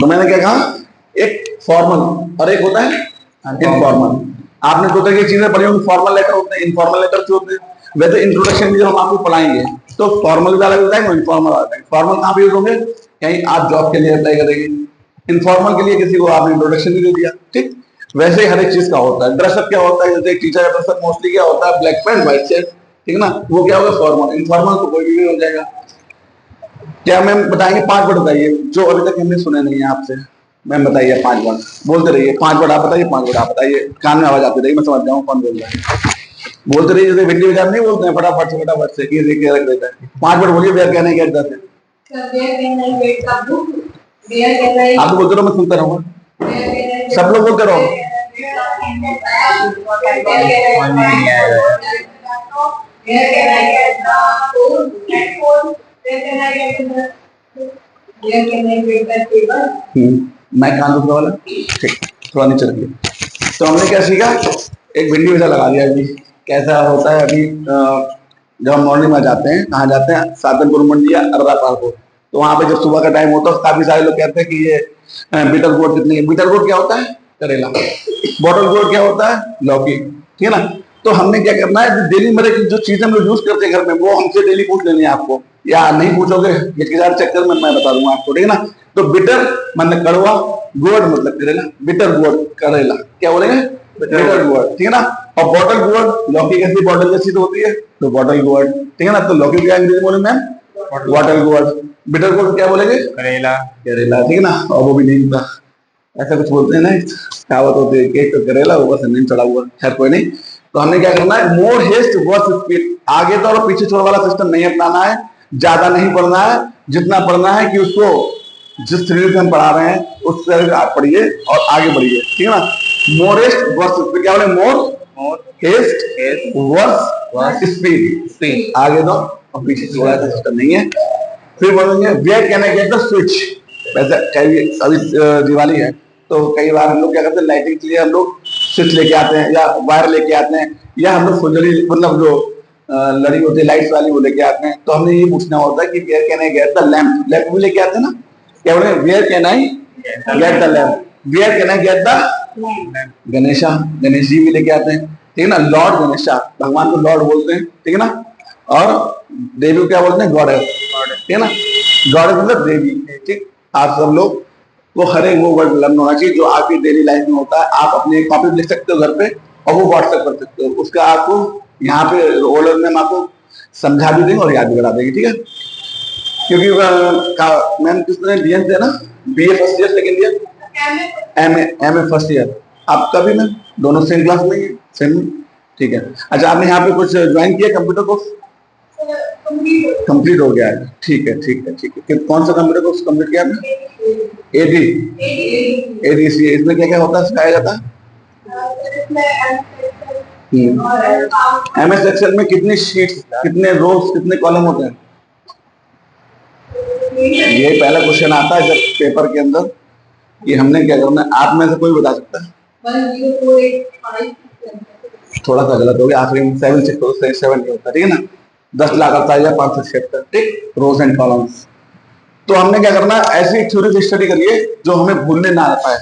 तो मैंने क्या कहा, एक फॉर्मल और एक होता है इनफॉर्मल। आपने दो तरह की चीजें पढ़ी होंगी, फॉर्मल लेटर होते हैं, इनफॉर्मल लेटर जो होते हैं। वैसे इंट्रोडक्शन में जब हम आपको पढ़ाएंगे तो फॉर्मल भी अलग होता है, इनफॉर्मल अलग है। फॉर्मल कहाँ पे यूज होंगे, कहीं आप जॉब के लिए अप्लाई करेंगे। इनफॉर्मल के लिए किसी को आपने इंट्रोडक्शन भी दे दिया, ठीक। वैसे ही हर एक चीज का होता है। ड्रेसअप क्या होता है, जैसे एक टीचर का ड्रेसअप मोस्टली क्या होता है, ब्लैक पैंट व्हाइट शर्ट, ठीक ना, वो क्या होगा फॉर्मल। इनफॉर्मल तो कोई भी हो जाएगा। क्या मैम बताएंगे, 5 वर्ड बताइए जो अभी तक हमने सुने नहीं है आपसे। मैम बताइए 5 वर्ड, बोलते रहिए। 5 वर्ड आप बताइए, 5 वर्ड आप बताइए, कान में आवाज आती रही, मैं समझ जाऊँ कौन बोल रहा है। बोलते रहिए, जैसे भिंडी बाजार नहीं बोलते हैं, फटाफट से ये देख के रख देता है। 5 वर्ड बोलिए, वेयर कहने के दस है। आप तो बोलते रहो, मैं सुनता रहूंगा। सब लोग बोलते रहो। मैं कान दूसरा वाला, ठीक, थोड़ा नीचे रखिए। तो हमने क्या सीखा, एक भिंडी वैसा लगा दिया। अभी कैसा होता है, अभी जब हम मॉर्निंग में जाते हैं, कहाँ जाते हैं, साधनपुर मंडी या अररा पार्क को, तो वहां पे जब सुबह का टाइम होता है, काफी सारे लोग कहते हैं कि ये बीटर गोट कितनी है। बीटर गोट क्या होता है, करेला। बॉटल गोट क्या होता है, लौकी, ठीक है ना। तो हमने क्या करना है, डेली मेरे की जो चीजें हम लोग यूज करते हैं घर में, वो हमसे डेली पूछ लेनी है आपको, या नहीं पूछोगे ये चक्कर में मैं बता दूंगा आपको, ठीक है ना। तो बिटर मतलब कड़वा, गोड मतलब करेला, बिटर गोड करेला, क्या बोलेंगे, बिटर गोड, ठीक है ना। और बॉटल गोड, लौकी कैसी बॉटल जैसी तो होती है, तो बॉटल गोड, ठीक है ना। तो लौकी क्या अंग्रेजी बोलेंगे मैम, बॉटल गोड। बिटर गोड क्या बोलेंगे, करेला, करेला, ठीक है ना। और वो भी नहीं था, ऐसा कुछ बोलते हैं ना, कहावत होती है कि तो करेला ऊपर से नहीं चढ़ा हुआ, खैर कोई नहीं। तो हमने क्या करना है, मोर हेस्ट वर्स स्पीड, आगे तो और पीछे छोड़ वाला सिस्टम नहीं अपनाना है। ज्यादा नहीं पढ़ना है, जितना पढ़ना है कि उसको जिस तरीके से हम पढ़ा रहे हैं उस तरह से आप पढ़िए और आगे बढ़िए, ठीक है ना। मोरेस्ट वर्स स्पीड, क्या बोले, मोर हेस्ट वर्स स्पीड, आगे दो और पीछे छोड़ा सिस्टम नहीं है। फिर बोलेंगे where can I get the switch. वैसे अभी दिवाली है, तो कई बार हम लोग क्या करते हैं, लाइटिंग के लिए हम लोग स्विच लेके आते हैं या वायर लेके आते हैं, या हम लोग फुलझड़ी मतलब जो लड़ी होती है लाइट्स वाली वो लेके आते हैं। तो हमने ये पूछना होता है कि where can I get the lamp, lamp भी लेके आते हैं ना, क्या बोले, where can I get the lamp, where can I get the Ganesha, Ganesh ji भी लेके आते हैं, ठीक है ना। लॉर्ड गणेशा, भगवान को लॉर्ड बोलते हैं, ठीक है ना। और देवी क्या बोलते हैं, गॉडेस, ठीक है ना। गॉडेस मतलब देवी, ठीक। आप सब लोग वो हर एक वो वर्ड लर्न होना चाहिए जो आपकी डेली लाइफ में होता है। आप अपने कॉपी में लिख सकते हो घर पे, और वो व्हाट्सएप कर सकते हो, उसका आपको यहाँ पे रोलर में आपको समझा भी देंगे और याद भी करा देंगे, ठीक है। क्योंकि मैम किसने दिए थे ना, BA first year, second year, MA first year, आपका भी मैम दोनों सेम क्लास में ही, सेम, ठीक है। अच्छा, आपने यहाँ पे कुछ ज्वाइन किया कंप्यूटर कोर्स, कंप्लीट हो गया है, ठीक है ठीक है ठीक है। कौन सा कंप्यूटर कोर्स कंप्लीट किया आपने, एडीसी, इसमें क्या क्या होता है, सिखाया जाता है। एमएस एक्सेल में कितनी शीट्स, कितने रोज, कितने कॉलम होते हैं, ये पहला क्वेश्चन आता है जब पेपर के अंदर कि हमने क्या करना है। आप में से कोई बता सकता है, थोड़ा सा गलत हो गया, आखिरी में 7 6 7 नहीं होता, ठीक है ना। 10 लाख 576, ठीक, रोज एंड कॉलम्स। तो हमने क्या करना है, ऐसी थ्योरी की स्टडी करिए जो हमें भूलने ना आ पाए।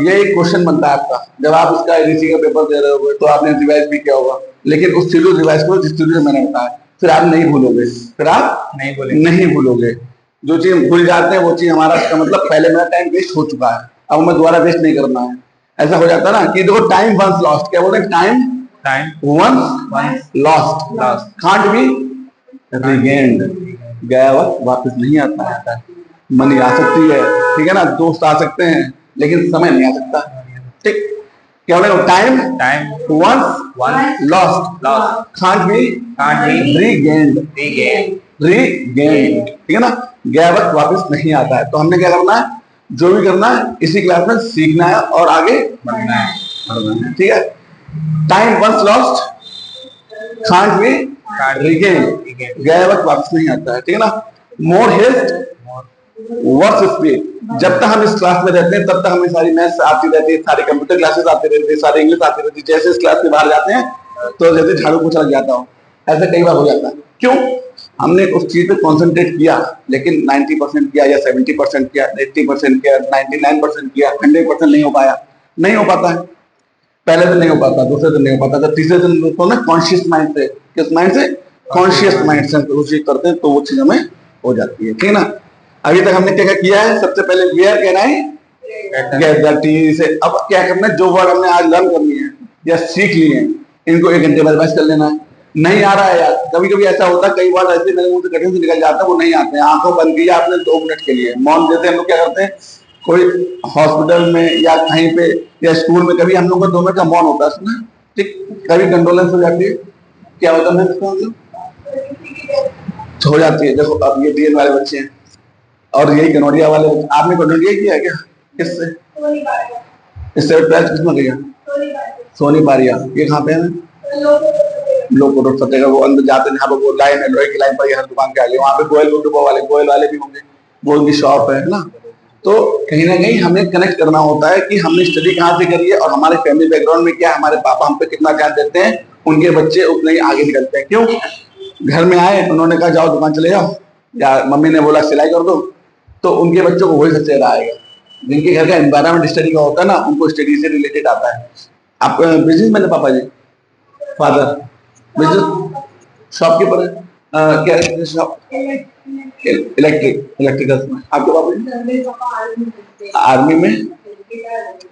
ये एक क्वेश्चन बनता है आपका, जब आप इसका एडीसी का पेपर दे रहे होगे तो आपने रिवाइज भी किया होगा, लेकिन उस थ्योरी रिवाइज करो जिस थ्योरी से मैंने बताया, फिर आप नहीं भूलोगे, फिर आप नहीं भूलोगे। जो चीज भूल जाते हैं वो चीज हमारा, इसका मतलब पहले मेरा टाइम वेस्ट हो चुका है, अब मैं दोबारा वेस्ट नहीं करना है। ऐसा हो जाता है ना कि देखो, टाइम वंस लॉस्ट, क्या बोलते हैं, time once lost can't be regained, गया वक्त वापस नहीं आता है। मनी आ सकती है, ठीक है ना, दोस्त आ सकते हैं, लेकिन समय नहीं आ सकता, ठीक। क्या बोले, time once lost can't be regained, ठीक है ना, गया वक्त वापस नहीं आता है। तो हमने क्या करना है, जो भी करना है इसी क्लास में सीखना है और आगे बढ़ना है, ठीक है। Time once lost can't be regained, गया वक्त वापस नहीं आता है, ठीक है ना। मोर हेस्ट वर्स स्पीड, जब तक हम इस क्लास में रहते हैं तब तक हमें सारी मैथ्स आती रहती है, सारी कंप्यूटर क्लासेस आती रहती है, सारी इंग्लिश आती रहती है। जैसे इस क्लास से बाहर जाते हैं तो जैसे झाड़ू पोछा लग जाता हो, ऐसे कई बार हो जाता है, क्यों? हमने उस चीज पे कॉन्सेंट्रेट किया, लेकिन 90% किया या 70% किया, 80% किया, 99% किया, 100% नहीं हो पाया, नहीं हो पाता है। पहले दिन नहीं हो पाता, दूसरे दिन नहीं हो पाता, तो तीसरे दिन तो ना कॉन्शियस माइंड से, किस माइंड से? कॉन्शियस माइंड से वो चीज करते हैं, तो वो चीज हमें हो जाती है, ठीक है ना। अभी तक हमने क्या क्या किया है? सबसे पहले वेयर कहना है से। अब क्या करना है? जो वर्ड हमने आज लर्न करनी है या सीख लिए हैं, इनको 1 घंटे बाद रिवाइज कर लेना है। नहीं आ रहा है यार, कभी कभी ऐसा होता है, कई बार ऐसे मेरे मुंह से कठिन से निकल जाता है, वो नहीं आते हैं। आंखों बंद किया आपने 2 मिनट के लिए मौन, जैसे हम लोग क्या करते हैं कोई हॉस्पिटल में या कहीं पे या स्कूल में, कभी हम लोग का 2 मिनट का मौन होता है, सुना? ठीक, कभी कंडोलेंस हो जाती है, क्या होता है इसका मतलब? हो जाती है। देखो अब ये डीएन वाले बच्चे हैं और यही कनौरिया वाले बच्चे, आपने कनौरिया किया है क्या? किससे? इससे ट्वेल्थ किसमें किया? सोनी पारिया। ये कहाँ पे है? लोग रोड फतेहगढ़, वो अंदर जाते हैं जहाँ पे वो लाइन है, लोहे की लाइन पर हर दुकान के आगे, वहाँ पे गोयल वाले, गोयल वाले भी होंगे, वो उनकी शॉप है ना। तो कहीं ना कहीं हमें कनेक्ट करना होता है कि हमने स्टडी कहाँ से करी है और हमारे फैमिली बैकग्राउंड में क्या, हमारे पापा हम पे कितना ध्यान देते हैं, उनके बच्चे उतने ही आगे निकलते हैं। क्यों? घर में आए, उन्होंने कहा जाओ दुकान चले जाओ, या मम्मी ने बोला सिलाई कर दो, तो उनके बच्चों को वही सबसे ज्यादा आएगा। जिनके घर का एनवायरमेंट स्टडी का होता है ना, उनको स्टडी से रिलेटेड आता है। आप बिजनेस मैन है पापा जी? फादर बिजनेस शॉपकीपर है? क्या शॉप? इलेक्ट्रिकल में। आपके पापा जी? आर्मी में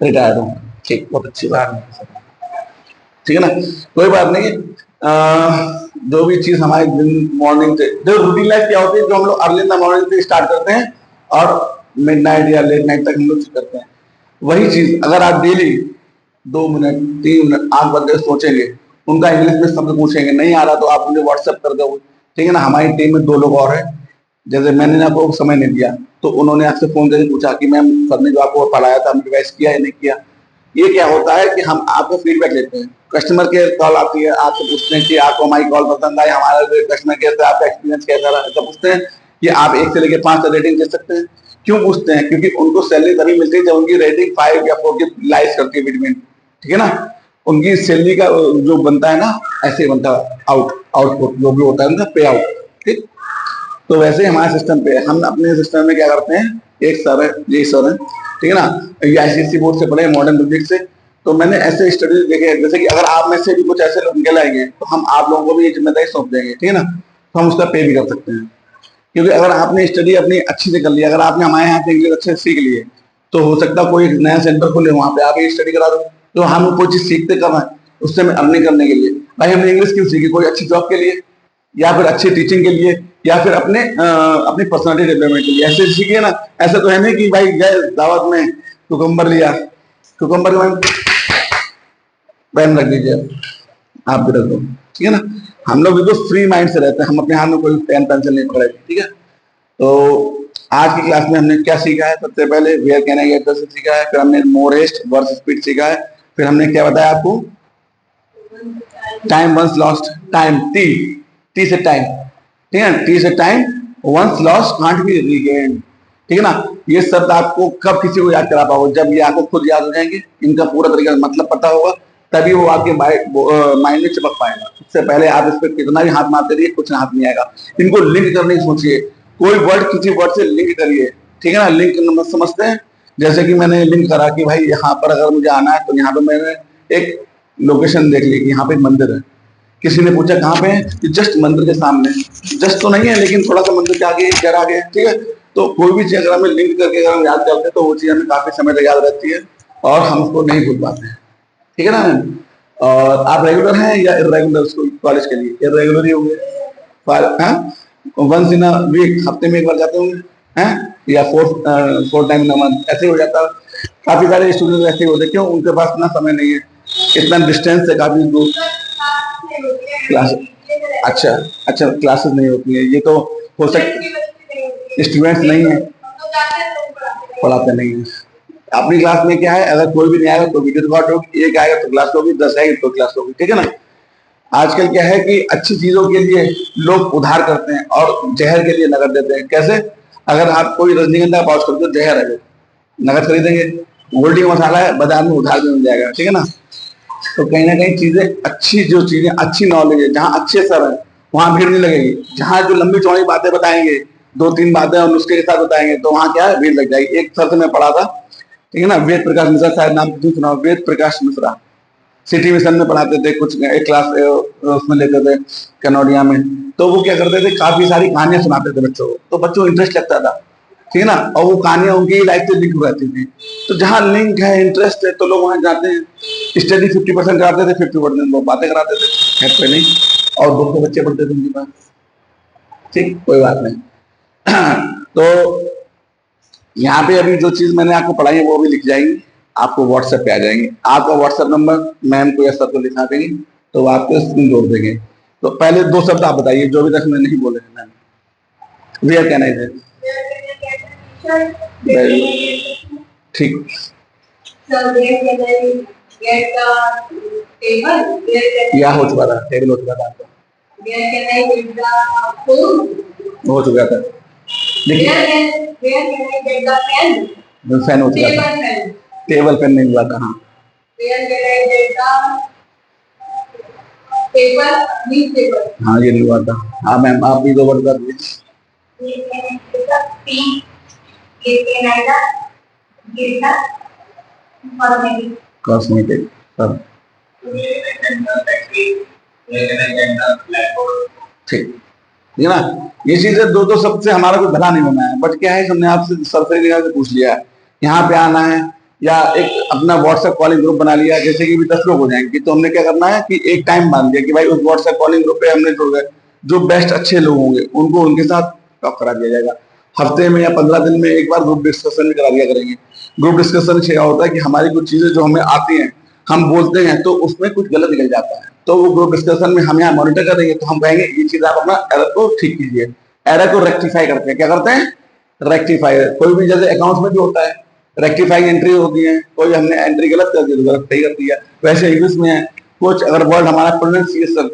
रिटायर्ड हो? ठीक, बहुत अच्छी बात, ठीक है ना, कोई बात नहीं। जो भी चीज हमारे दिन मॉर्निंग से, जो रूटीन लाइफ क्या होती है, जो हम लोग अर्ली इन द मॉर्निंग से स्टार्ट करते हैं और मिडनाइट या लेट नाइट तक हम लोग करते हैं, वही चीज अगर आप डेली 2 मिनट 3 मिनट आंख बंद करके सोचेंगे, उनका इंग्लिश में शब्द पूछेंगे, नहीं आ रहा तो आप मुझे व्हाट्सएप कर दो, ठीक है ना। हमारी टीम में 2 लोग और हैं, जैसे मैंने आपको समय नहीं दिया तो उन्होंने आपसे फोन करके पूछा कि मैम सर ने जो आपको पढ़ाया था हमने रिवाइज किया या नहीं किया। ये क्या होता है कि हम आपको फीडबैक लेते हैं, कस्टमर केयर कॉल आती है, आपसे पूछते हैं कि आपको हमारी कॉल पसंद आई, हमारा कस्टमर केयर से आपका एक्सपीरियंस कैसा रहा, ऐसा पूछते हैं कि आप 1 से लेकर 5 तक रेटिंग दे सकते हैं। क्यों पूछते हैं? क्योंकि उनको सैलरी तभी मिलती है जब उनकी रेटिंग 5 या 4 की लाइज करती है बिटवीन, ठीक है ना। उनकी सैलरी का जो बनता है ना, ऐसे बनता है आउटपुट जो भी होता है उनका पे आउट, ठीक। तो वैसे हमारे सिस्टम पे, हम अपने सिस्टम में क्या करते हैं, एक सर है, ये सर है, ठीक है ना, ये आईसीएससी बोर्ड से पढ़े, मॉडर्न पब्लिक से। तो मैंने ऐसे स्टडीज देखे, जैसे कि अगर आप में से भी कुछ ऐसे लोग निकल आएंगे तो हम आप लोगों को भी ये जिम्मेदारी सौंप देंगे, ठीक है ना। तो हम उसका पे भी कर सकते हैं, क्योंकि अगर आपने स्टडी अपनी अच्छी से कर ली, अगर आपने हमारे यहाँ पे इंग्लिश अच्छे से सीख लिए, तो हो सकता है कोई नया सेंटर खोले, वहाँ पे आप ये स्टडी करा दो। तो हम कोई चीज सीखते कब है? उससे हमें अर्निंग करने के लिए। भाई हमने इंग्लिश क्यों सीखी? कोई अच्छी जॉब के लिए, या फिर अच्छी टीचिंग के लिए, या फिर अपनी पर्सनालिटी डेवलपमेंट के लिए ऐसे सीखिए ना। ऐसा तो है नहीं कि भाई गए दावत में कुकम्बर लिया, कुकम्बर पेन रख दीजिए, आप भी रख दो, ठीक है ना। हम लोग बिल्कुल फ्री माइंड से रहते हैं, हम अपने हाथ में कोई पेन पेंसिल नहीं पकड़े, ठीक है। तो आज की क्लास में हमने क्या सीखा है? सबसे पहले वेयर कैन आई गेट सीखा है, फिर हमने मोरेस्ट वर्स स्पीड सीखा है, फिर हमने क्या बताया आपको? Time once lost, time T से टाइम, ठीक है, टी से time, once lost can't be regained, ठीक है ना। ये शब्द आपको कब किसी को याद करा पाओगे? जब ये आपको खुद याद हो जाएंगे, इनका पूरा तरीका मतलब पता होगा, तभी वो आपके माइंड में चिपक पाएगा। उससे पहले आप इस पर कितना भी हाथ मारते रहिए, कुछ हाथ नहीं आएगा। इनको लिंक करने की सोचिए, कोई वर्ड किसी वर्ड से लिंक करिए, ठीक है ना। लिंक समझते हैं, जैसे कि मैंने लिंक करा कि भाई यहाँ पर अगर मुझे आना है, तो यहाँ पे मैंने एक लोकेशन देख ली कि यहाँ पे एक मंदिर है। किसी ने पूछा कहाँ पे है, कि जस्ट मंदिर के सामने, जस्ट तो नहीं है लेकिन थोड़ा सा मंदिर के आगे, घर आगे, ठीक है। तो कोई भी चीज अगर हमें लिंक करके अगर हम याद करते हैं, तो वो चीज हमें काफी समय तक याद रहती है और हम उसको नहीं भूल पाते हैं, ठीक है ना। और आप रेगुलर हैं या इरेगुलर स्कूल कॉलेज के लिए? इरेगुलर ही होंगे, वंस इन अ वीक, हफ्ते में एक बार जाते होंगे, हैं, या four time in a month, ऐसे हो जाता है। काफी सारे स्टूडेंट ऐसे होते हैं, क्यों? उनके पास इतना समय नहीं है, इतना डिस्टेंस है काफी दूर। क्लास, अच्छा अच्छा, क्लासेस नहीं होती है, ये तो हो सकता स्टूडेंट्स नहीं है, पढ़ाते नहीं है। अपनी क्लास में क्या है, अगर कोई भी नहीं आएगा तो वीडियो रिकॉर्ड होगी, एक आएगा तो क्लास होगी, 10 आएगी तो क्लास होगी, ठीक है ना। आजकल क्या है कि अच्छी चीजों के लिए लोग उधार करते हैं और जहर के लिए नगद देते हैं। कैसे? अगर आप कोई रजनीगंधा पाउच करते हो, जहर है, नगद खरीदेंगे, गोल्डी का मसाला है, बाजार में उधार भी मिल जाएगा, ठीक है ना। तो कहीं ना कहीं चीजें अच्छी, जो चीजें अच्छी नॉलेज है, जहाँ अच्छे सर है, वहां भीड़ नहीं लगेगी। जहां जो लंबी चौड़ी बातें बताएंगे, 2-3 बातें और नुस्खे के साथ बताएंगे, तो वहां क्या है, भीड़ लग जाएगी। एक सर से मैं पढ़ा था, ठीक है ना, वेद प्रकाश मिश्रा, शायद नाम तो सुना, वेद प्रकाश मिश्रा, सिटी मिशन में पढ़ाते थे, कुछ एक क्लास उसमें लेते थे कनौडिया में। तो वो क्या करते थे, काफी सारी कहानियां सुनाते थे बच्चों को, तो बच्चों को इंटरेस्ट लगता था, ठीक है ना, और वो कहानियां उनकी लाइफ से लिंक रहती थी। तो जहाँ लिंक है, इंटरेस्ट है, तो लोग वहां जाते हैं। स्टडी 50% कराते थे, 50% वो बातें कराते थे, है पे नहीं, और 200 बच्चे पढ़ते थे उनके पास। ठीक, कोई बात नहीं। तो यहाँ पे अभी जो चीज मैंने आपको पढ़ाई है वो भी लिख जाएंगी, आपको व्हाट्सएप पे आ जाएंगे। आपका व्हाट्सएप नंबर मैम को या सर को लिखा देंगे, तो वो आपको स्क्रीन जोड़ देंगे। तो पहले 2 शब्द आप बताइए जो भी तक मैं नहीं बोले हैं मैम। वेयर कैन आई से, ठीक, या हो चुका था, टेबल हो चुका था आपका, हो चुका था, फैन हो चुका था, टेबल पेन नहीं हुआ था। हाँ, हाँ ये नहीं हुआ था। हाँ मैम, आप भी 2 वर्ड कर दीजिए। कॉस्मेटिक, सब ठीक है ना। ये चीजें 2-2 शब्द से हमारा कोई भला नहीं होना है, बट क्या है, हमने आपसे सरसरी निगाह से पूछ लिया, यहाँ पे आना है, या एक अपना व्हाट्सएप कॉलिंग ग्रुप बना लिया, जैसे कि भी 10 लोग हो जाएंगे, तो हमने क्या करना है कि एक टाइम बांध दिया कि भाई उस व्हाट्सएप कॉलिंग ग्रुप पे हमने जुड़ गए, जो बेस्ट अच्छे लोग होंगे उनको उनके साथ टॉक करा दिया जाएगा। हफ्ते में या 15 दिन में एक बार ग्रुप डिस्कशन भी करा दिया करेंगे। ग्रुप डिस्कशन से क्या होता है कि हमारी कुछ चीजें जो हमें आती हैं, हम बोलते हैं तो उसमें कुछ गलत निकल जाता है, तो वो ग्रुप डिस्कशन में हम यहाँ मॉनिटर करेंगे, तो हम कहेंगे ये चीज आप अपना एरर को ठीक कीजिए। एरर को रेक्टिफाई करते हैं, क्या करते हैं, रेक्टिफाई। कोई भी जैसे अकाउंट्स में भी होता है, रेक्टिफाइंग एंट्री होती है, कोई हमने एंट्री गलत कर दी तो गलत सही कर दिया। वैसे इंग्लिश में है, कुछ अगर वर्ड हमारा प्रोनाउंसिएशन,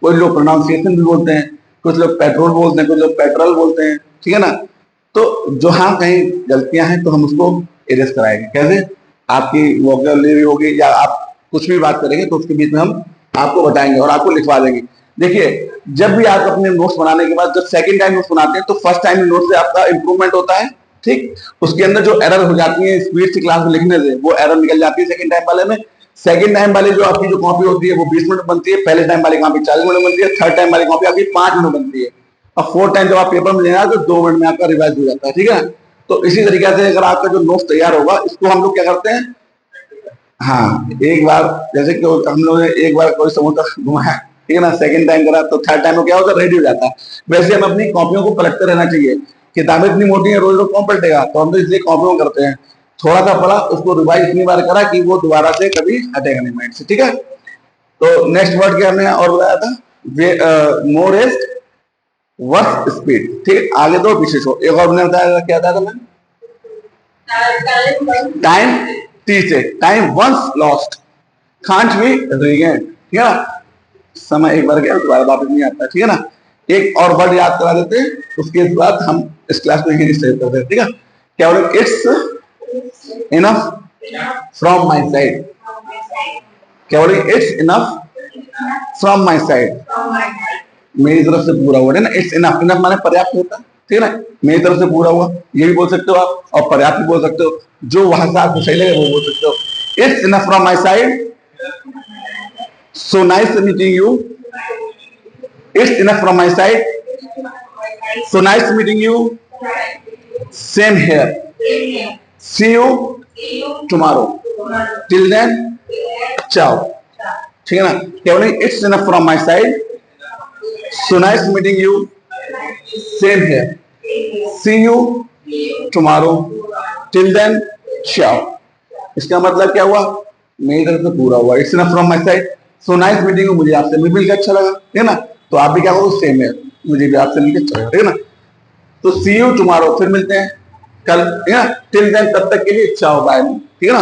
कोई लोग प्रोनाउंसिएशन भी बोलते हैं, कुछ लोग पेट्रोल बोलते हैं, कुछ लोग पेट्रोल बोलते हैं, ठीक है ना। तो जो हाँ कहीं गलतियां हैं तो हम उसको इरेज कराएंगे। कैसे, आपकी वोकैबुलरी होगी या आप कुछ भी बात करेंगे तो उसके बीच में हम आपको बताएंगे और आपको लिखवा देंगे। देखिए, जब भी आप अपने नोट्स बनाने के बाद जब सेकंड टाइम नोट्स बनाते हैं तो फर्स्ट टाइम नोट से आपका इंप्रूवमेंट होता है, ठीक। उसके अंदर जो एरर हो जाती है स्पीड से क्लास में लिखने से, वो एरर निकल जाती है सेकंड टाइम वाले में। सेकंड टाइम वाले जो आपकी जो कॉपी होती है वो 20 मिनट बनती है, पहले टाइम वाली कॉपी 40 मिनट बनती है, थर्ड टाइम वाली कॉपी आपकी 5 मिनट बनती है, और फोर्थ टाइम जब आप पेपर में लेना तो 2 मिनट में आपका रिवाइज हो जाता है, ठीक है। तो इसी तरीके से अगर आपका जो नोट्स तैयार होगा, इसको हम लोग क्या करते हैं, हाँ, एक बार जैसे कि हम लोग ने एक बार कोई समोसा घुमाया, ठीक है ना, सेकंड टाइम करा तो थर्ड टाइम में क्या होता है, रेडी हो जाता है। वैसे हम अपनी कॉपियों को पलटते रहना चाहिए। किताबें इतनी मोटी है, रोज रोज कौन पलटेगा, तो हम तो इसलिए कॉपियों में करते हैं। थोड़ा सा पढ़ा, उसको रिवाइज इतनी बार करा कि वो दोबारा से कभी हटेगा नहीं माइंड से, ठीक है। तो नेक्स्ट वर्ड क्या हमने और बताया था, मोर रेस्ट वर्थ स्पीड, ठीक। आगे दो पीछे छो। एक और हमने बताया, क्या था मैं, टाइम टीचे, time once lost can't be regain, ठीक है ना। समय एक बार गया दोबारा वापस नहीं आता, ठीक है ना। एक और वर्ड याद करा देते हैं, उसके बाद हम इस क्लास में ही स्टे करते हैं, ठीक है। क्या बोले, it's enough from my side, क्या बोले, it's enough from my side, मेरी तरफ से पूरा हुआ है ना। इट्स इनफ, इनफ माने पर्याप्त होता है, ठीक है ना, मेरी तरफ से पूरा हुआ, ये भी बोल सकते हो आप, और पर्याप्त भी बोल सकते हो, जो वहां से आपको सही लगे वो बोल सकते हो। It's enough from my side, so nice meeting you, it's enough from my side, so nice meeting you, same here, see you tomorrow, till then ciao, ठीक है ना। क्या बोले, it's enough from my side, so nice meeting you, same here, see you tomorrow, till then ciao। इसका मतलब क्या हुआ, मेरी तरफ से पूरा हुआ, it's enough from my side, so nice meeting, मुझे आपसे मिलकर अच्छा लगा, ठीक है ना। तो आप भी क्या करो, सेम है, मुझे भी आपसे मिलकर अच्छा लगा, ठीक है ना। तो सी यू टुमारो, फिर मिलते हैं कल, ठीक है ना। टिल देन, तब तक के लिए चाओ बाय, ठीक है ना।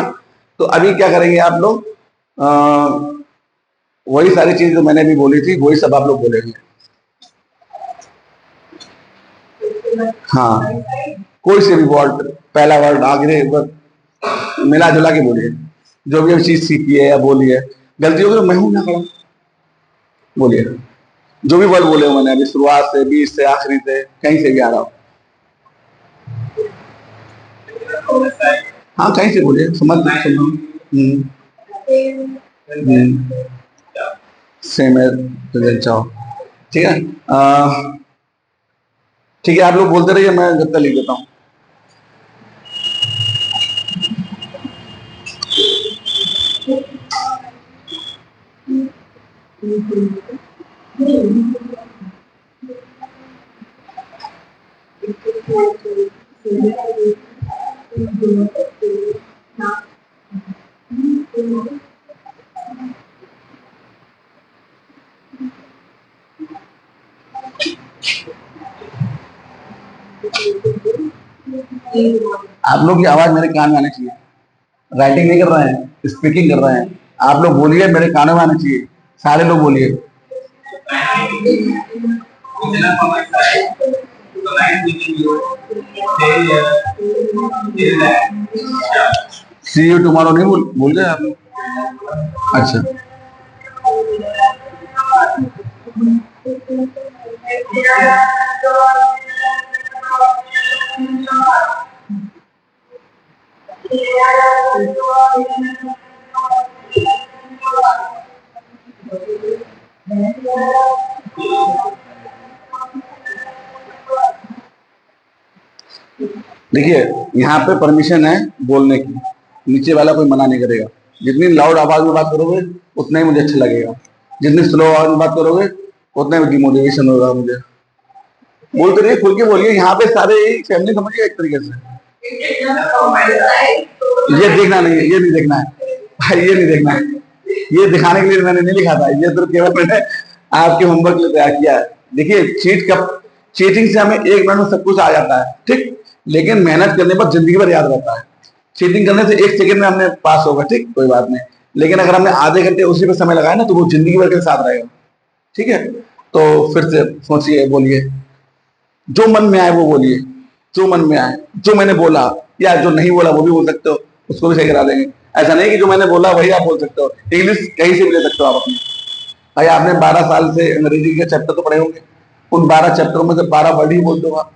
तो अभी क्या करेंगे आप लोग, वही सारी चीज जो मैंने भी बोली थी वही सब आप लोग बोलेंगे। हाँ, कोई से भी वर्ड, पहला वर्ड आगे मिला जुला के बोलिए, जो भी चीज सीखी है या बोली है। गलती होगी तो मैं हूं ना खड़ा, बोलिए, जो भी वर्ड बोले हो मैंने अभी, शुरुआत से, बीच से, आखिरी से, कहीं से भी आ रहा हो। हाँ कहीं से बोलिए, समझ सुन। सेम है, रिजल्ट चाहो। ठीक है, ठीक है, आप लोग बोलते रहिए, मैं जब तक लिख देता हूँ। आप लोग की आवाज मेरे कान में आनी चाहिए। राइटिंग नहीं कर रहे हैं, स्पीकिंग कर रहे हैं। आप लोग बोलिए, मेरे कानों में आना चाहिए। सारे लोग बोलिए। सी यू टुमारो नहीं बोल गए आप लोग? अच्छा, देखिए यहाँ पे परमिशन है बोलने की, नीचे वाला कोई मना नहीं करेगा। जितनी लाउड आवाज में बात करोगे उतना ही मुझे अच्छा लगेगा, जितनी स्लो आवाज में बात करोगे उतना ही डिमोटिवेशन होगा मुझे। बोलते रहिए, खुल के बोलिए। यहाँ पे सारे फैमिली समझिए एक तरीके से। ये देखना नहीं है, ये नहीं देखना है भाई, ये नहीं देखना है। ये दिखाने के लिए मैंने नहीं लिखा था, ये तो केवल मैंने आपके होमवर्क के लिए तैयार किया है। देखिए चीटिंग से हमें एक मिनट में सब कुछ आ जाता है, ठीक, लेकिन मेहनत करने पर जिंदगी भर याद रहता है। चीटिंग करने से एक सेकंड में हमने पास होगा, ठीक, कोई बात नहीं, लेकिन अगर हमने आधे घंटे उसी पे समय लगाया ना तो वो जिंदगी भर के साथ रहेगा। ठीक है, तो फिर से सोचिए, बोलिए, जो मन में आए वो बोलिए, जो मन में आए। जो मैंने बोला या जो नहीं बोला वो भी बोल सकते हो, उसको भी सही करा देंगे। ऐसा नहीं कि जो मैंने बोला वही आप बोल सकते हो। इंग्लिश कहीं से भी ले सकते हो आप अपनी। भाई आपने 12 साल से अंग्रेजी के चैप्टर तो पढ़े होंगे, उन 12 चैप्टरों में से 12 वर्ड ही बोल दो आप।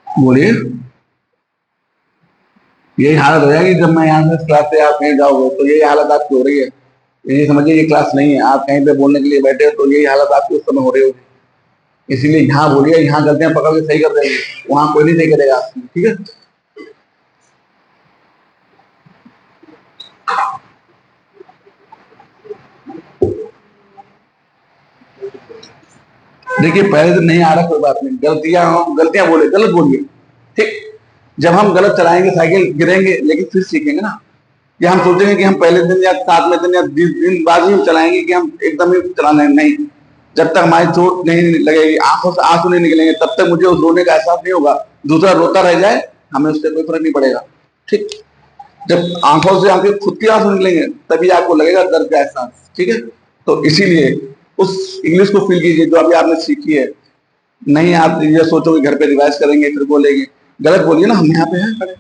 बोलिए। यही हालत हो जाएगी जब मैं यहाँ से क्लास से आप कहीं जाओगे तो यही हालत आपकी हो रही है। ये समझिए ये क्लास नहीं है, आप कहीं पे बोलने के लिए बैठे हो तो यही हालत आपकी उस समय हो रही होगी। इसीलिए यहाँ बोलिए, यहाँ गलतियां पकड़ के सही कर देंगे, वहां कोई नहीं सही करेगा आपकी। ठीक है, देखिए पहले दिन नहीं आ रहा कोई बात नहीं, गलतियां बोले, गलत बोलिए, ठीक। जब हम गलत चलाएंगे साइकिल गिरेंगे, लेकिन फिर सीखेंगे ना। या हम सोचेंगे कि हम पहले दिन या 7वें दिन या 20 दिन बाद ही हम चलाएंगे कि हम एकदम ही चलाने नहीं। जब तक हमारी चोट नहीं लगेगी, आंखों से आंसू नहीं निकलेंगे, तब तक मुझे उस रोने का एहसास नहीं होगा। दूसरा रोता रह जाए, हमें उससे कोई फर्क नहीं पड़ेगा, ठीक। जब आंखों से आंखें खुद की आंसू निकलेंगे तभी आपको लगेगा दर्द का एहसास। ठीक है, तो इसीलिए उस इंग्लिश को फील कीजिए जो अभी आपने सीखी है। नहीं आप ये सोचो कि घर पे रिवाइज करेंगे फिर बोलेंगे, गलत बोलिए ना, हम यहाँ पे हैं खड़े।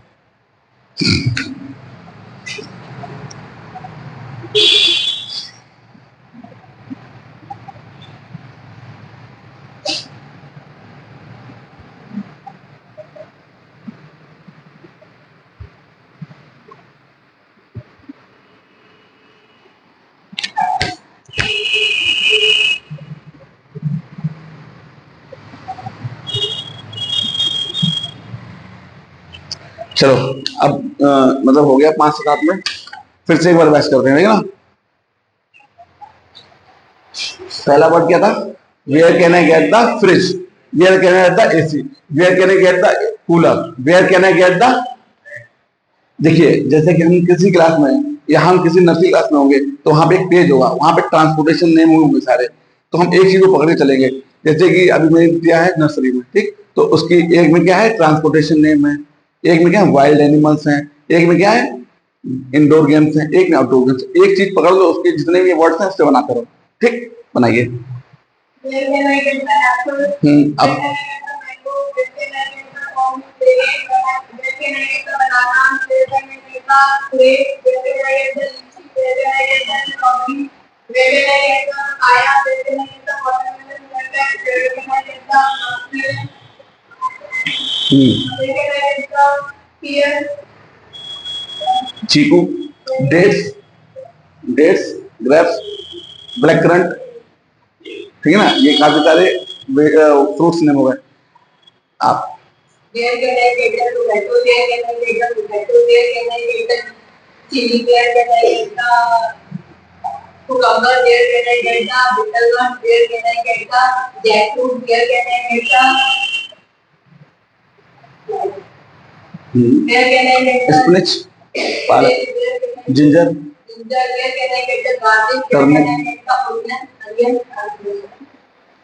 चलो अब मतलब हो गया 5 से 7 में, फिर से एक बार रिवाइज करते हैं ना। पहला वर्ड क्या था? Where can I get the fridge, where can I get the AC, where can I get the cooler, where can I get the. देखिए जैसे कि हम किसी क्लास में या हम किसी नर्सरी क्लास में होंगे तो वहां पे एक पेज होगा, वहां पे ट्रांसपोर्टेशन नेम होंगे सारे, तो हम एक चीज को पकड़ के चलेंगे। जैसे कि अभी मैंने दिया है नर्सरी में, ठीक, तो उसकी एक में क्या है ट्रांसपोर्टेशन नेम है, एक में क्या है वाइल्ड एनिमल्स हैं, एक में क्या है इंडोर गेम्स हैं, एक में आउटडोर गेम्स। एक चीज पकड़ लो, उसके जितने भी वर्ड्स हैं उससे बना करो। ठीक, बनाइए। अब chikoo, dates, dates, grapes, black currant, ठीक है ना, ये काफी सारे फ्रूट्स नेम हो गए। आप स्पिनच, पालक, जिंजर,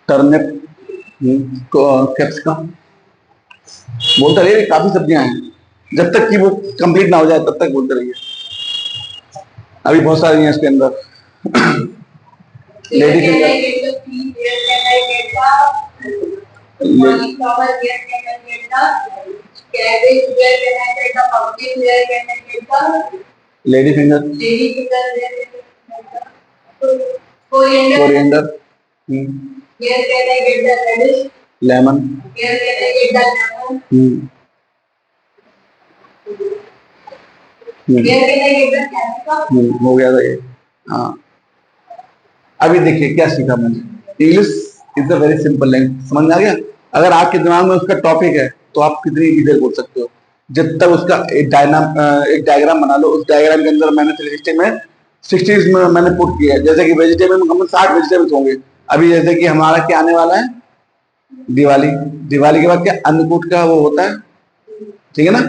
टर्निप, कैप्सिकम, बोलते रहिए, काफी सब्जियां हैं, जब तक कि वो कंप्लीट ना हो जाए तब तक बोलते रहिए। अभी बहुत सारी हैं इसके अंदर। Lady finger, lady finger, coriander, lemon, हो गया था ये। हाँ, अभी देखिए क्या सीखा मैंने। English is a very simple language, समझ में आ गया। अगर आपके दिमाग में उसका टॉपिक है तो आप कितनी डिटेल बोल सकते हो। जब तक उसका एक डायग्राम बना लो, उस डायग्राम के अंदर मैंने 360 में 60 में मैंने पुट किया है। जैसे कि वेजिटेबल में हम 60 वेजिटेबल्स होंगे। अभी जैसे कि हमारा क्या आने वाला है, दिवाली। दिवाली के बाद क्या अन्नकूट का वो होता है, ठीक है ना।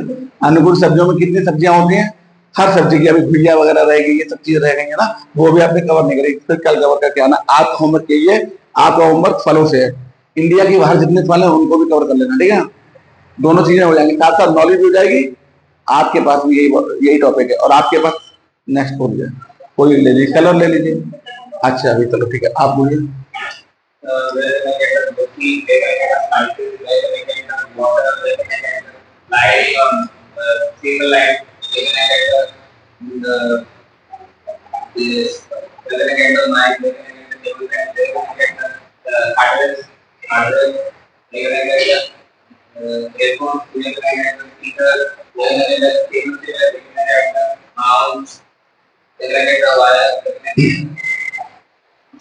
अन्नकूट सब्जियों में कितनी सब्जियां होती हैं, हर सब्जी की। अभी भुजिया वगैरह रहेगी, ये सब चीजें रह गई है ना, वो भी आपने कवर नहीं करी, फिर कल कवर करके आना। आपका होमवर्क यही है, आपका होमवर्क फलों से है। इंडिया के बाहर जितने फल है उनको भी कवर कर लेना, ठीक है। दोनों चीजें हो जाएंगी, साथ साथ नॉलेज भी हो जाएगी। आपके पास भी यही टॉपिक है, और आपके पास नेक्स्ट हो जाए, कोई ले लीजिए, कलर ले लीजिए। अच्छा, अभी चलो ठीक है, आप बोलिए।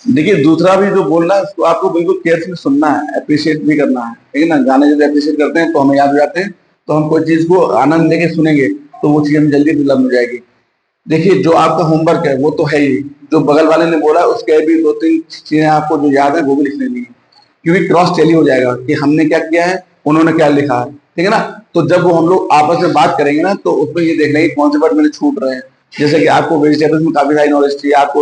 देखिए, दूसरा भी जो बोल रहा है उसको आपको बिल्कुल केयरफुल सुनना है, अप्रिशिएट भी करना है, ठीक है ना। गाने जब अप्रिशिएट करते हैं तो हमें याद हो जाते हैं, तो हम कोई चीज को आनंद लेके सुनेंगे तो वो चीज हमें जल्दी डेवलप हो जाएगी। देखिए, जो आपका होमवर्क है वो तो है ही, जो बगल वाले ने बोला उसके भी 2-3 चीजें आपको जो याद है वो भी लिख लेनी है, क्योंकि क्रॉस टेली हो जाएगा कि हमने क्या किया है, उन्होंने क्या लिखा है, ठीक है ना। तो जब वो हम लोग आपस में बात करेंगे ना, तो उसमें ये देखना है कौन से वर्ड मेरे छूट रहे हैं। जैसे कि आपको वेजिटेबल्स में काफी सारी नॉलेज थी, आपको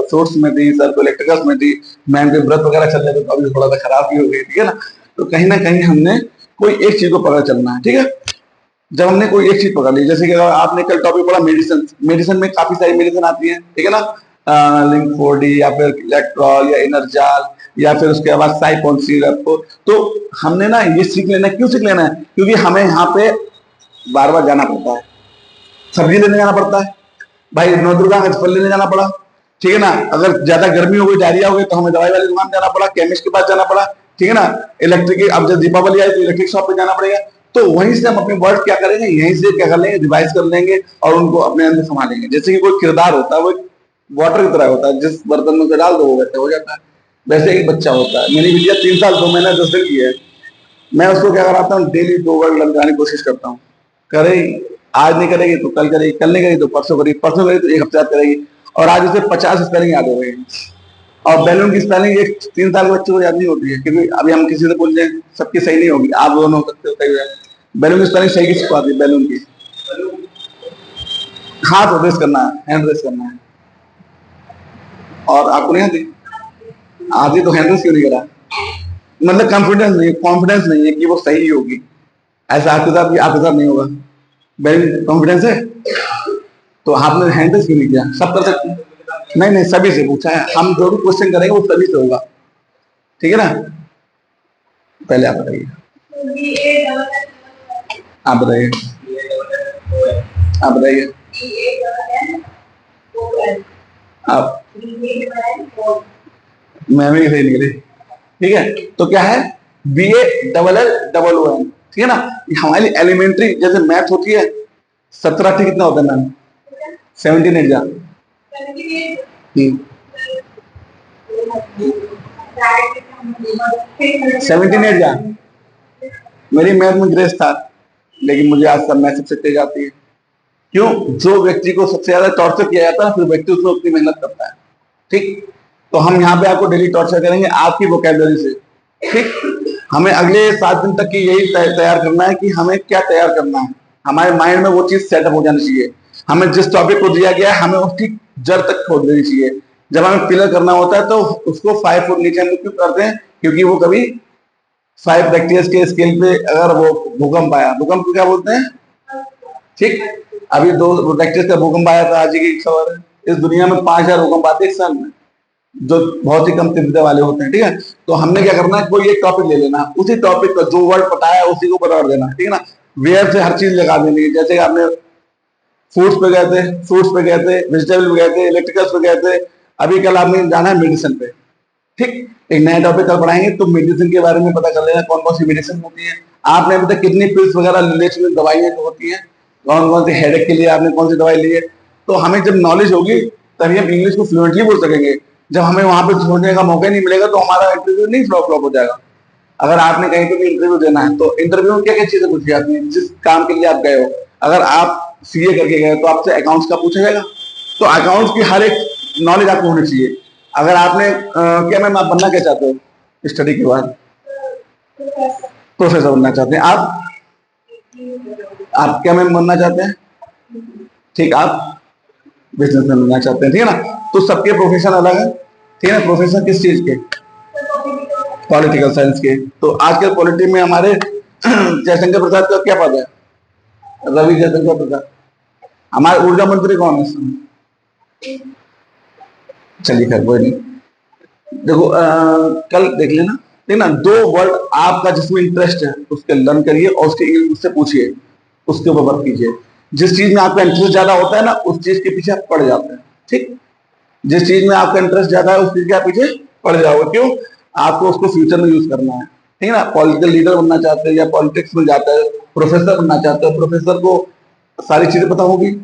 फ्रूट्स में थी, सर को इलेक्ट्रिकल्स में थी, मैम के व्रत वगैरह चल रहे थे तो अभी थोड़ा सा खराब भी हो गई, ठीक है ना। तो कहीं ना कहीं हमने कोई एक चीज को पकड़ चलना है, ठीक है। जब हमने कोई एक चीज पकड़ ली, जैसे कि अगर आपने कल टॉपिक पढ़ा मेडिसिन, मेडिसिन में काफी सारी मेडिसिन आती है, ठीक है ना। लिंक 4D या फिर इलेक्ट्रॉल या इनरजाल या फिर उसके बाद साइपोन सिरप। तो हमने ना ये सीख लेना है। क्यों सीख लेना है? क्योंकि हमें यहाँ पे बार बार जाना पड़ता है, सब्जी लेने जाना पड़ता है, भाई नवदुर्गा का फल लेने जाना पड़ा, ठीक है ना। अगर ज्यादा गर्मी हो गई, डायरिया हो गई, तो हमें दवाई वाली दुकान जाना पड़ा, केमिस्ट के पास जाना पड़ा, ठीक है ना। इलेक्ट्रिक, अब जब दीपावली आई तो इलेक्ट्रिक शॉप पे जाना पड़ेगा। तो वहीं से हम अपने वर्ड क्या करेंगे, यहीं से क्या कर लेंगे, रिवाइज कर लेंगे और उनको अपने अंदर संभालेंगे। जैसे कि कोई किरदार होता है, वो वाटर की तरह होता है, जिस बर्तन में से डाल दो वो वैसे हो जाता है। वैसे एक बच्चा होता है, मेरी बिटिया 3 साल 2 महीना 10 दिन की है। मैं उसको क्या कराता हूँ, डेली 2 वर्ड लगाने की कोशिश करता हूँ। करे, आज नहीं करेगी तो कल करेगी, कल नहीं करेगी तो परसों करेगी, परसों करेगी तो एक हफ्ते बाद करेगी। और आज उसे 50 स्पेलिंग याद हो गई। और बैलून की स्पेलिंग एक 3 साल के बच्चे को याद नहीं होती है, क्योंकि अभी हम किसी से बोल जाए सबकी सही नहीं होगी, आप दोनों हो सकते हो सही है। बैलून की स्पेलिंग सही किसको आती है? बैलून की हाथ रेस करना है, हैंड रेस करना है। और आपको नहीं आती? आती तो हैंड रेस क्यों नहीं करा? मतलब कॉन्फिडेंस नहीं है कि वो सही होगी। ऐसा आपके साथ नहीं होगा। वेरी कॉन्फिडेंस है तो आपने हैंडल क्यों नहीं किया? सब कर सकते हैं। नहीं नहीं, सभी से पूछा है, हम जो भी क्वेश्चन करेंगे वो सभी से होगा, ठीक है ना? पहले आप बताइए, आप बताइए, आप बताइए, आप। मैं भी सही निकले, ठीक है। तो क्या है, BALL ठीक है ना? हमारी एलिमेंट्री जैसे मैथ होती है, 17 कितना होता है मैम? 17 जा 78 जा। मेरी मैथ में ग्रेस था, लेकिन मुझे आज सब मैथ सबसे तेज आती है। क्यों? जो व्यक्ति को सबसे ज्यादा टॉर्चर किया जाता है, फिर व्यक्ति उसमें उतनी मेहनत करता है, ठीक। तो हम यहाँ पे आपको डेली टॉर्चर करेंगे आपकी वोकैबुलरी से, ठीक। हमें अगले 7 दिन तक की यही तैयार करना है कि हमें क्या तैयार करना है। हमारे माइंड में वो चीज सेटअप हो जानी चाहिए। हमें जिस टॉपिक को दिया गया है, हमें उसकी जड़ तक खोद देनी चाहिए। जब हमें क्लियर करना होता है तो उसको 5 फुट नीचे हम लोग क्यों करते हैं? क्योंकि वो कभी 5 रेक्टियस के स्केल पे अगर वो भूकंप आया, भूकंप को क्या बोलते हैं, ठीक। अभी 2 रेक्टियस का भूकंप आया था, आज की खबर है। इस दुनिया में 5000 भूकंप आते हैं 1 साल में, जो बहुत ही कम तीव्रता वाले होते हैं, ठीक है। तो हमने क्या करना है, कोई एक टॉपिक ले लेना, उसी टॉपिक का जो वर्ड बताया उसी को बता देना, ठीक है ना। वेयर से हर चीज लगा देनी है। जैसे आपने फ्रूट्स पे गए थे, वेजिटेबल पे गए थे, इलेक्ट्रिकल्स पे गए थे, अभी कल आपने जाना है मेडिसिन पे, ठीक। एक नया टॉपिक कल पढ़ाएंगे तो मेडिसिन के बारे में पता कर लेना, कौन कौन सी मेडिसिन होती है। आपने अभी तक कितनी पिल्स वगैरह रिलेटेड दवाइयां होती है, कौन कौन सी हेडेक के लिए आपने कौन सी दवाई ली है। तो हमें जब नॉलेज होगी तभी हम इंग्लिश को फ्लुएंटली बोल सकेंगे। जब हमें वहां पे सोचने का मौका नहीं मिलेगा तो हमारा इंटरव्यू नहीं फ्लॉप हो जाएगा। अगर आपने कहीं पे भी इंटरव्यू देना है तो इंटरव्यू में क्या क्या चीजें पूछी जाती हैं, जिस काम के लिए आप गए हो। अगर आप CA करके गए तो आपसे अकाउंट्स का पूछा जाएगा, तो अकाउंट्स की हर एक नॉलेज आपको होनी चाहिए। अगर आपने क्या मैम आप बनना क्या चाहते हो स्टडी के बाद? प्रोफेसर बनना चाहते हैं आप क्या मैम बनना चाहते हैं? ठीक, आप बिजनेसमैन बनना चाहते हैं, ठीक है ना। तो सबके प्रोफेशन अलग है, ठीक है ना। प्रोफेशन किस चीज के? पॉलिटिकल साइंस के। तो आजकल पॉलिटी में हमारे जयशंकर प्रसाद का क्या पद है? रवि जयशंकर प्रसाद। हमारे ऊर्जा मंत्री कौन है इस समय? चलिए खैर कोई नहीं, देखो कल देख लेना, ठीक ना। 2 वर्ड आपका जिसमें इंटरेस्ट है उसके लर्न करिए और उससे पूछिए, उसके ऊपर वर्क कीजिए। जिस चीज में आपका इंटरेस्ट ज्यादा होता है ना, उस चीज के पीछे आप पड़ जाते हैं, ठीक। जिस चीज में आपका इंटरेस्ट ज्यादा है उस चीज के आप पीछे पड़ जाओगे। क्यों? आपको उसको फ्यूचर में यूज करना है, ठीक है ना। पॉलिटिकल लीडर बनना चाहते हैं या पॉलिटिक्स में जाता है, प्रोफेसर बनना चाहते हो, प्रोफेसर को सारी चीजें पता होगी।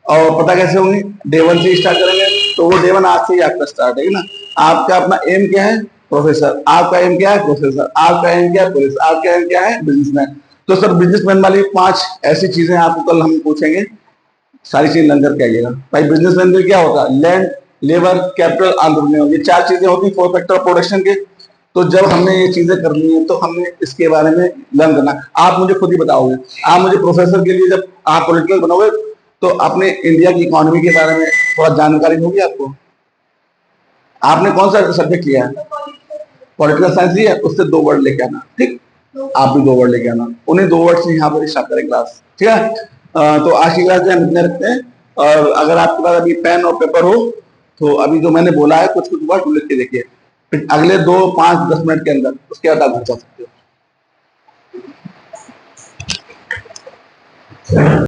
और पता कैसे होंगी? डे 1 से स्टार्ट करेंगे तो वो डे 1 आज से ही आपका स्टार्ट है ना। आपका अपना एम क्या है? प्रोफेसर। आपका एम क्या है? प्रोफेसर। आपका एम क्या है? पुलिस। आपका एम क्या है? बिजनेसमैन। तो सर बिजनेसमैन वाली 5 ऐसी चीजें आपको कल हम पूछेंगे, सारी चीज लर्न करके आइएगा भाई। बिजनेसमैन में क्या होता है? लैंड, लेबर, कैपिटल, एंटरप्रेन्योर, ये 4 चीजें होती है 4 फैक्टर प्रोडक्शन के। तो जब हमने ये चीजें करनी है तो हमने इसके बारे में लर्न करना। आप मुझे खुद ही बताओगे, आप मुझे प्रोफेसर के लिए जब आप पॉलिटिकल बनोगे तो अपने इंडिया की इकोनॉमी के बारे में थोड़ा जानकारी होगी आपको। आपने कौन सा सब्जेक्ट लिया है? पॉलिटिकल साइंस लिया है, उससे 2 वर्ड लेके आना, ठीक। आप भी 2 वर्ड लेके आना, उन्हें 2 वर्ड से यहाँ पर स्टार्ट करें क्लास, ठीक है। तो आज की क्लास हम इतने रखते हैं। और अगर आपके पास अभी पेन और पेपर हो तो अभी जो मैंने बोला है कुछ कुछ वर्ड लिख के देखिए, फिर अगले 2, 5, 10 मिनट के अंदर उसके बाद आप घर जा सकते हो।